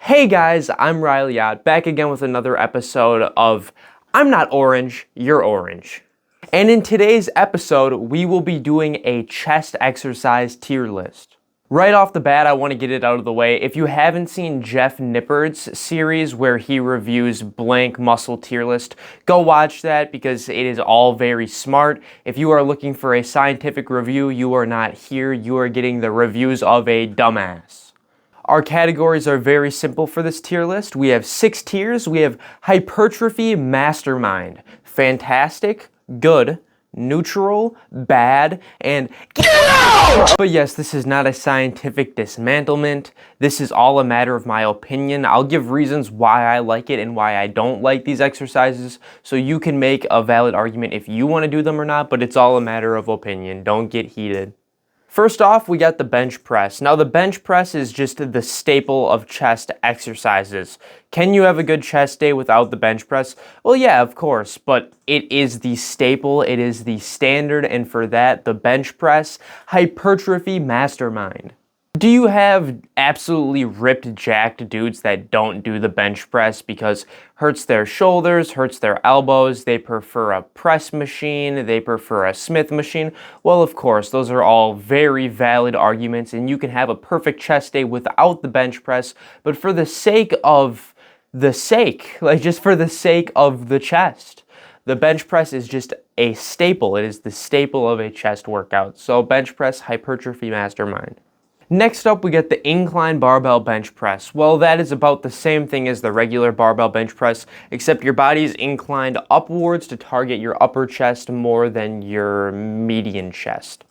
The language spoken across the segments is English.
Hey guys, I'm Riley Ott, back again with another episode of I'm Not Orange, You're Orange. And in today's episode, we will be doing a chest exercise tier list. Right off the bat, I want to get it out of the way. If you haven't seen Jeff Nippard's series where he reviews blank muscle tier list, go watch that because it is all very smart. If you are looking for a scientific review, you are not here. You are getting the reviews of a dumbass. Our categories are very simple for this tier list. We have 6 tiers. We have hypertrophy mastermind, fantastic, good, neutral, bad, and get out! But yes, this is not a scientific dismantlement. This is all a matter of my opinion. I'll give reasons why I like it and why I don't like these exercises, so you can make a valid argument if you want to do them or not, but it's all a matter of opinion. Don't get heated. First off, we got the bench press. Now, the bench press is just the staple of chest exercises. Can you have a good chest day without the bench press? Well, yeah, of course, but it is the staple, it is the standard, and for that, the bench press, hypertrophy mastermind. Do you have absolutely ripped, jacked dudes that don't do the bench press because hurts their shoulders, hurts their elbows, they prefer a press machine, they prefer a Smith machine? Well, of course, those are all very valid arguments, and you can have a perfect chest day without the bench press, but for the sake of the chest, the bench press is just a staple. It is the staple of a chest workout. So bench press, hypertrophy mastermind. Next up, we get the incline barbell bench press. Well, that is about the same thing as the regular barbell bench press, except your body is inclined upwards to target your upper chest more than your median chest.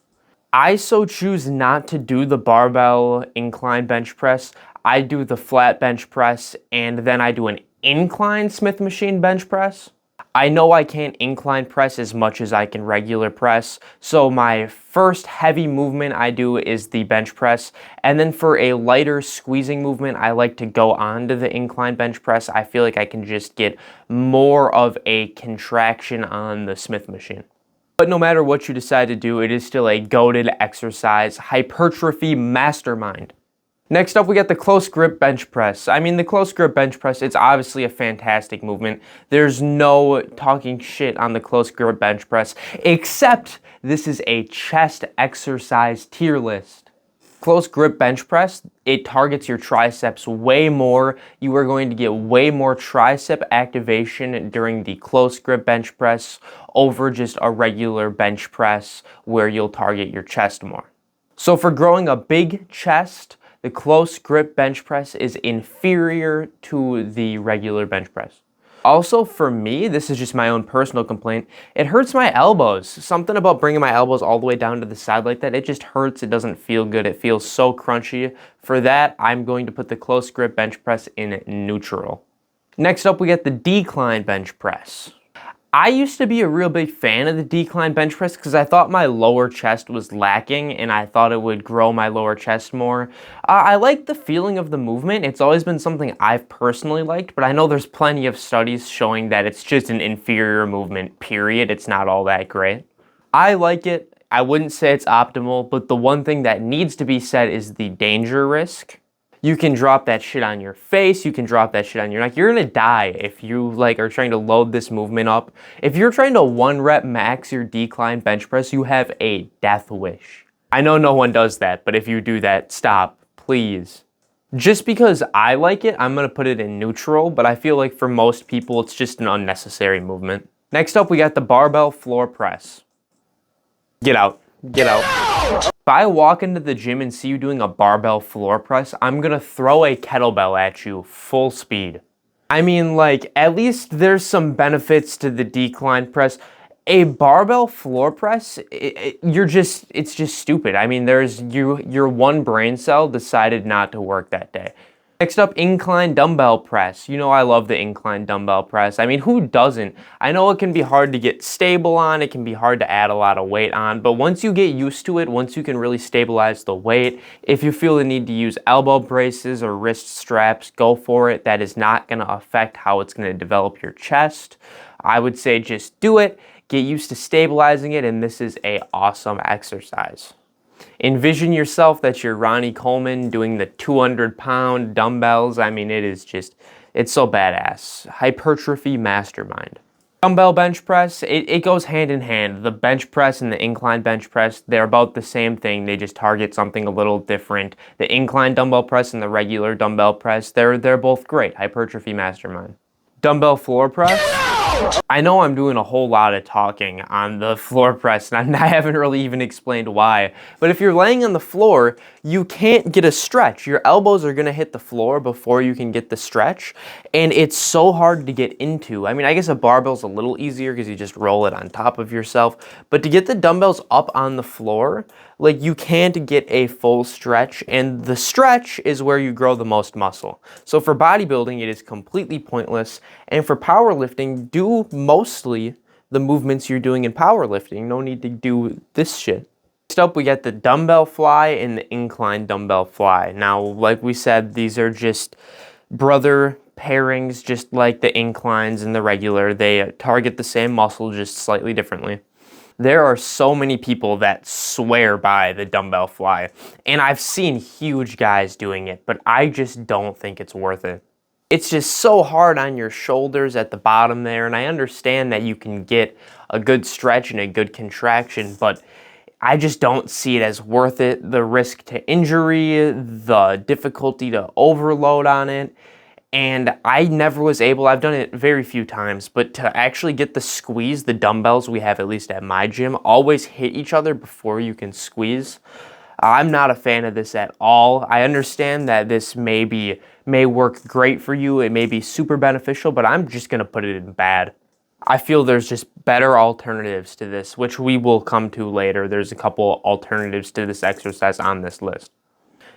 I so choose not to do the barbell incline bench press. I do the flat bench press, and then I do an incline Smith machine bench press. I know I can't incline press as much as I can regular press, so my first heavy movement I do is the bench press, and then for a lighter squeezing movement, I like to go onto the incline bench press. I feel like I can just get more of a contraction on the Smith machine. But no matter what you decide to do, it is still a goated exercise, hypertrophy mastermind. Next up, we got the close grip bench press. I mean, the close grip bench press, it's obviously a fantastic movement. There's no talking shit on the close grip bench press, except this is a chest exercise tier list. Close grip bench press, it targets your triceps way more. You are going to get way more tricep activation during the close grip bench press over just a regular bench press where you'll target your chest more. So for growing a big chest, the close grip bench press is inferior to the regular bench press. Also, for me, this is just my own personal complaint, it hurts my elbows. Something about bringing my elbows all the way down to the side like that, it just hurts, it doesn't feel good, it feels so crunchy. For that, I'm going to put the close grip bench press in neutral. Next up, we get the decline bench press. I used to be a real big fan of the decline bench press because I thought my lower chest was lacking and I thought it would grow my lower chest more. I like the feeling of the movement. It's always been something I've personally liked, but I know there's plenty of studies showing that it's just an inferior movement, period. It's not all that great. I like it. I wouldn't say it's optimal, but the one thing that needs to be said is the danger risk. You can drop that shit on your face, you can drop that shit on your neck. You're gonna die if you are trying to load this movement up. If you're trying to 1 rep max your decline bench press, you have a death wish. I know no one does that, but if you do that, stop, please. Just because I like it, I'm gonna put it in neutral, but I feel like for most people, it's just an unnecessary movement. Next up, we got the barbell floor press. Get out. Get out. If I walk into the gym and see you doing a barbell floor press, I'm gonna throw a kettlebell at you full speed. I mean, at least there's some benefits to the decline press. A barbell floor press, it's just stupid. I mean, your one brain cell decided not to work that day. Next up, incline dumbbell press. You know I love the incline dumbbell press. I mean, who doesn't? I know it can be hard to get stable on, it can be hard to add a lot of weight on, but once you get used to it, once you can really stabilize the weight, if you feel the need to use elbow braces or wrist straps, go for it. That is not gonna affect how it's gonna develop your chest. I would say just do it, get used to stabilizing it, and this is an awesome exercise. Envision yourself that you're Ronnie Coleman doing the 200-pound dumbbells. I mean, it's so badass. Hypertrophy mastermind. Dumbbell bench press, it goes hand in hand. The bench press and the incline bench press, they're about the same thing. They just target something a little different. The incline dumbbell press and the regular dumbbell press, they're both great. Hypertrophy mastermind. Dumbbell floor press. I know I'm doing a whole lot of talking on the floor press, and I haven't really even explained why. But if you're laying on the floor, you can't get a stretch. Your elbows are gonna hit the floor before you can get the stretch, and it's so hard to get into. I mean, I guess a barbell's a little easier because you just roll it on top of yourself, but to get the dumbbells up on the floor, like, you can't get a full stretch, and the stretch is where you grow the most muscle. So for bodybuilding, it is completely pointless, and for powerlifting, do mostly the movements you're doing in powerlifting. No need to do this shit. Next up, we get the dumbbell fly and the incline dumbbell fly. Now, like we said, these are just brother pairings, just like the inclines and the regular. They target the same muscle, just slightly differently. There are so many people that swear by the dumbbell fly, and I've seen huge guys doing it, but I just don't think it's worth it. It's just so hard on your shoulders at the bottom there, and I understand that you can get a good stretch and a good contraction, but I just don't see it as worth it. The risk to injury, the difficulty to overload on it, and I never was able, I've done it very few times, but to actually get the squeeze, the dumbbells we have, at least at my gym, always hit each other before you can squeeze. I'm not a fan of this at all. I understand that this may work great for you, it may be super beneficial, but I'm just gonna put it in bad. I feel there's just better alternatives to this, which we will come to later. There's a couple alternatives to this exercise on this list.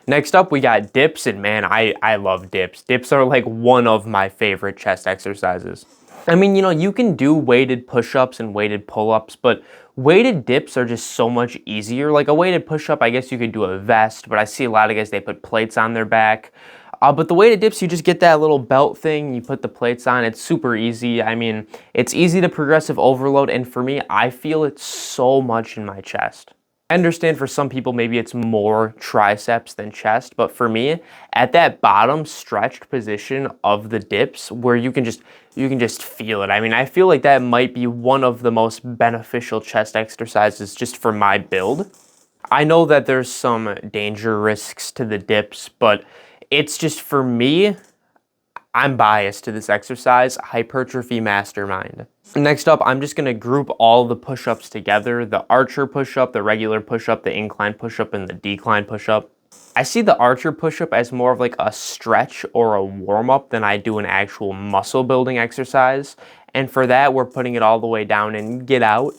Next up, we got dips, and man, I love dips. Dips are like one of my favorite chest exercises. I mean, you know, you can do weighted push-ups and weighted pull-ups, but weighted dips are just so much easier. Like a weighted push-up, I guess you could do a vest, but I see a lot of guys, they put plates on their back. But the weighted dips, you just get that little belt thing, you put the plates on, it's super easy. I mean, it's easy to progressive overload, and for me, I feel it so much in my chest. I understand for some people maybe it's more triceps than chest, but for me, at that bottom stretched position of the dips where you can just feel it. I mean, I feel like that might be one of the most beneficial chest exercises just for my build. I know that there's some danger risks to the dips, but it's just, for me, I'm biased to this exercise, hypertrophy mastermind. Next up, I'm just gonna group all the push-ups together, the archer push-up, the regular push-up, the incline push-up, and the decline push-up. I see the archer push-up as more of like a stretch or a warm-up than I do an actual muscle building exercise. And for that, we're putting it all the way down and get out.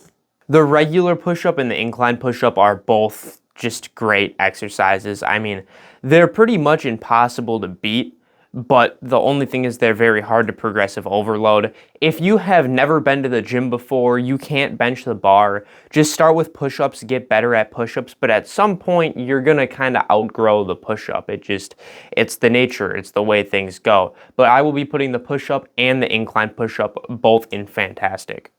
The regular push-up and the incline push-up are both just great exercises. I mean, they're pretty much impossible to beat, but the only thing is they're very hard to progressive overload. If you have never been to the gym before, you can't bench the bar, just start with push-ups, get better at push-ups, but at some point you're gonna kind of outgrow the push-up. It's the nature, it's the way things go. But I will be putting the push-up and the incline push-up both in fantastic.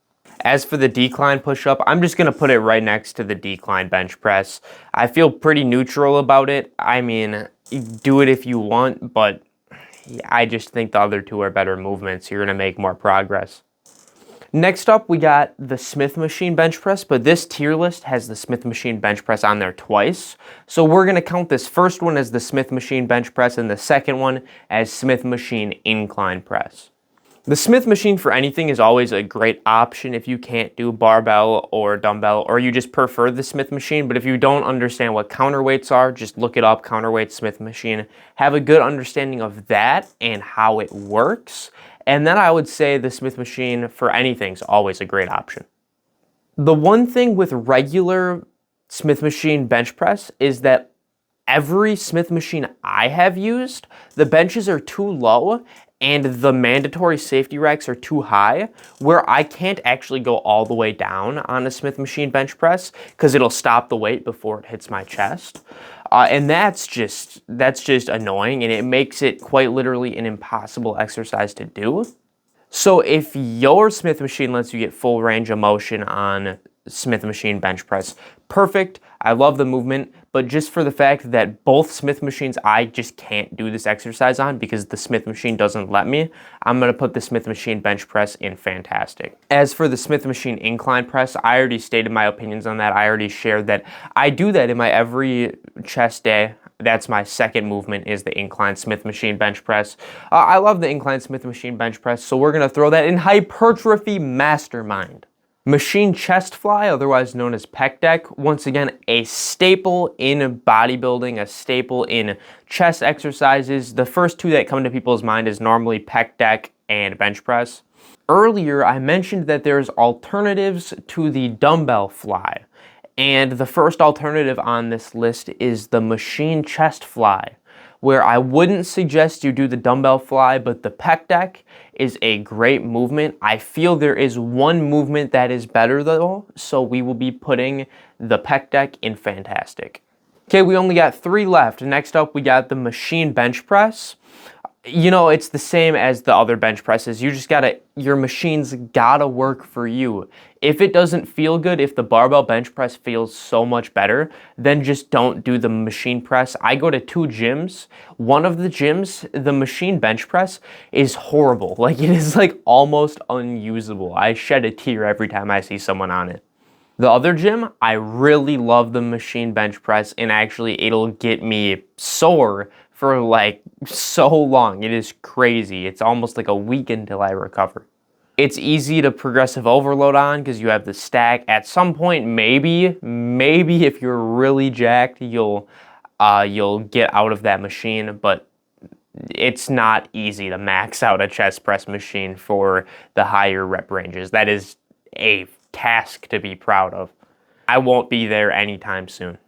As for the decline push-up, I'm just gonna put it right next to the decline bench press. I feel pretty neutral about it. I mean, do it if you want, but I just think the other two are better movements. You're gonna make more progress. Next up, we got the Smith machine bench press, but this tier list has the Smith machine bench press on there twice. So we're gonna count this first one as the Smith machine bench press and the second one as Smith machine incline press. The Smith machine for anything is always a great option if you can't do barbell or dumbbell, or you just prefer the Smith machine. But if you don't understand what counterweights are, just look it up, counterweight Smith machine. Have a good understanding of that and how it works. And then I would say the Smith machine for anything is always a great option. The one thing with regular Smith machine bench press is that every Smith machine I have used, the benches are too low and the mandatory safety racks are too high, where I can't actually go all the way down on a Smith machine bench press because it'll stop the weight before it hits my chest. And that's just annoying, and it makes it quite literally an impossible exercise to do. So if your Smith machine lets you get full range of motion on Smith machine bench press, perfect. I love the movement, but just for the fact that both Smith machines, I just can't do this exercise on because the Smith machine doesn't let me, I'm going to put the Smith machine bench press in fantastic. As for the Smith machine incline press, I already stated my opinions on that. I already shared that I do that in my every chest day. That's my second movement, is the incline Smith machine bench press. I love the incline Smith machine bench press, so we're going to throw that in hypertrophy mastermind. Machine chest fly, otherwise known as pec deck, once again, a staple in bodybuilding, a staple in chest exercises. The first two that come to people's mind is normally pec deck and bench press. Earlier, I mentioned that there's alternatives to the dumbbell fly. And the first alternative on this list is the machine chest fly, where I wouldn't suggest you do the dumbbell fly, but the pec deck is a great movement. I feel there is one movement that is better though, so we will be putting the pec deck in fantastic. Okay, we only got 3 left. Next up, we got the machine bench press. You know, it's the same as the other bench presses. Your machine's gotta work for you. If it doesn't feel good, if the barbell bench press feels so much better, then just don't do the machine press. I go to 2 gyms. One of the gyms, the machine bench press is horrible. Like, it is like almost unusable. I shed a tear every time I see someone on it. The other gym, I really love the machine bench press, and actually it'll get me sore for like so long. It is crazy. It's almost like a week until I recover. It's easy to progressive overload on because you have the stack. At some point, maybe if you're really jacked, you'll get out of that machine, but it's not easy to max out a chest press machine for the higher rep ranges. That is a task to be proud of. I won't be there anytime soon.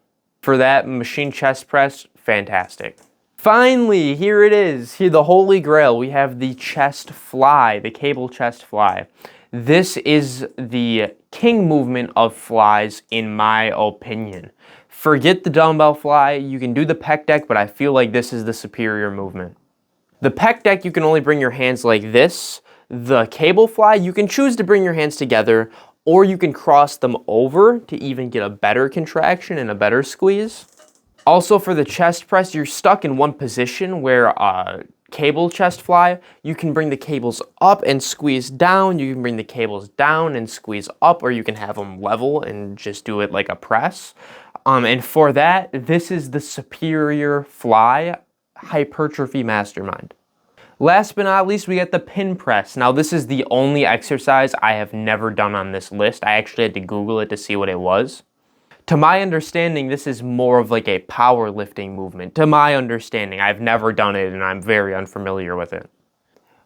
For that, machine chest press, fantastic. Finally, here it is. Here, the holy grail. We have the chest fly, the cable chest fly. This is the king movement of flies, in my opinion. Forget the dumbbell fly. You can do the pec deck, but I feel like this is the superior movement. The pec deck, you can only bring your hands like this. The cable fly, you can choose to bring your hands together, or you can cross them over to even get a better contraction and a better squeeze. Also, for the chest press, you're stuck in one position where cable chest fly, you can bring the cables up and squeeze down, you can bring the cables down and squeeze up, or you can have them level and just do it like a press. And for that, this is the superior fly hypertrophy mastermind. Last but not least, we get the pin press. Now, this is the only exercise I have never done on this list. I actually had to Google it to see what it was. To my understanding, this is more of like a powerlifting movement. To my understanding, I've never done it and I'm very unfamiliar with it.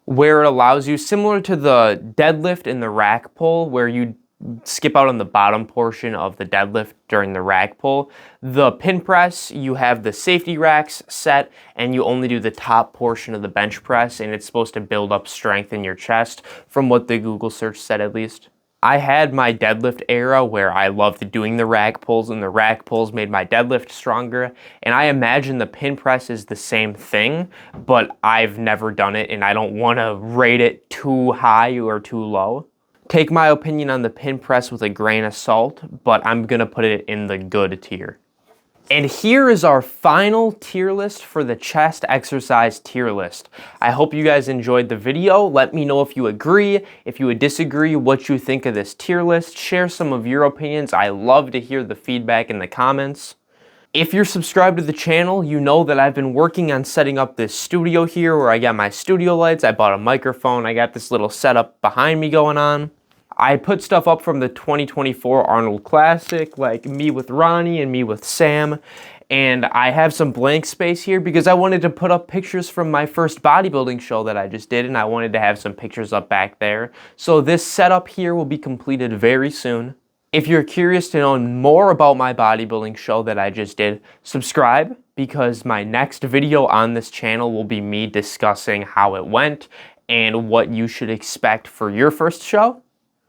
Where it allows you, similar to the deadlift and the rack pull, where you skip out on the bottom portion of the deadlift during the rack pull, the pin press, you have the safety racks set and you only do the top portion of the bench press, and it's supposed to build up strength in your chest, from what the Google search said at least. I had my deadlift era where I loved doing the rack pulls, and the rack pulls made my deadlift stronger, and I imagine the pin press is the same thing, but I've never done it and I don't want to rate it too high or too low. Take my opinion on the pin press with a grain of salt, but I'm going to put it in the good tier. And here is our final tier list for the chest exercise tier list. I hope you guys enjoyed the video. Let me know if you agree, if you would disagree, what you think of this tier list. Share some of your opinions. I love to hear the feedback in the comments. If you're subscribed to the channel, you know that I've been working on setting up this studio here where I got my studio lights. I bought a microphone. I got this little setup behind me going on. I put stuff up from the 2024 Arnold Classic, like me with Ronnie and me with Sam, and I have some blank space here because I wanted to put up pictures from my first bodybuilding show that I just did, and I wanted to have some pictures up back there. So this setup here will be completed very soon. If you're curious to know more about my bodybuilding show that I just did, subscribe, because my next video on this channel will be me discussing how it went and what you should expect for your first show.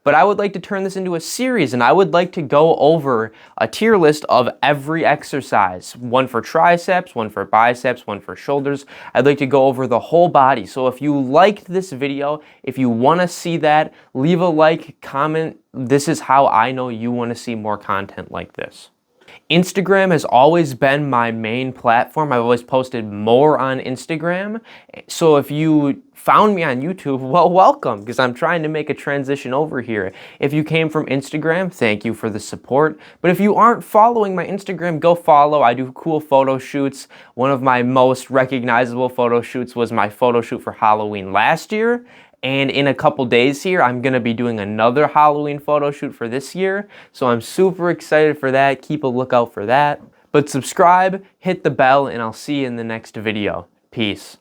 But I would like to turn this into a series, and I would like to go over a tier list of every exercise. One for triceps, one for biceps, one for shoulders. I'd like to go over the whole body. So if you liked this video, if you want to see that, leave a like, comment. This is how I know you want to see more content like this. Instagram has always been my main platform. I've always posted more on Instagram. So if you found me on YouTube, well, welcome, because I'm trying to make a transition over here. If you came from Instagram, thank you for the support. But if you aren't following my Instagram, go follow. I do cool photo shoots. One of my most recognizable photo shoots was my photo shoot for Halloween last year. And in a couple days here, I'm going to be doing another Halloween photo shoot for this year. So I'm super excited for that. Keep a lookout for that. But subscribe, hit the bell, and I'll see you in the next video. Peace.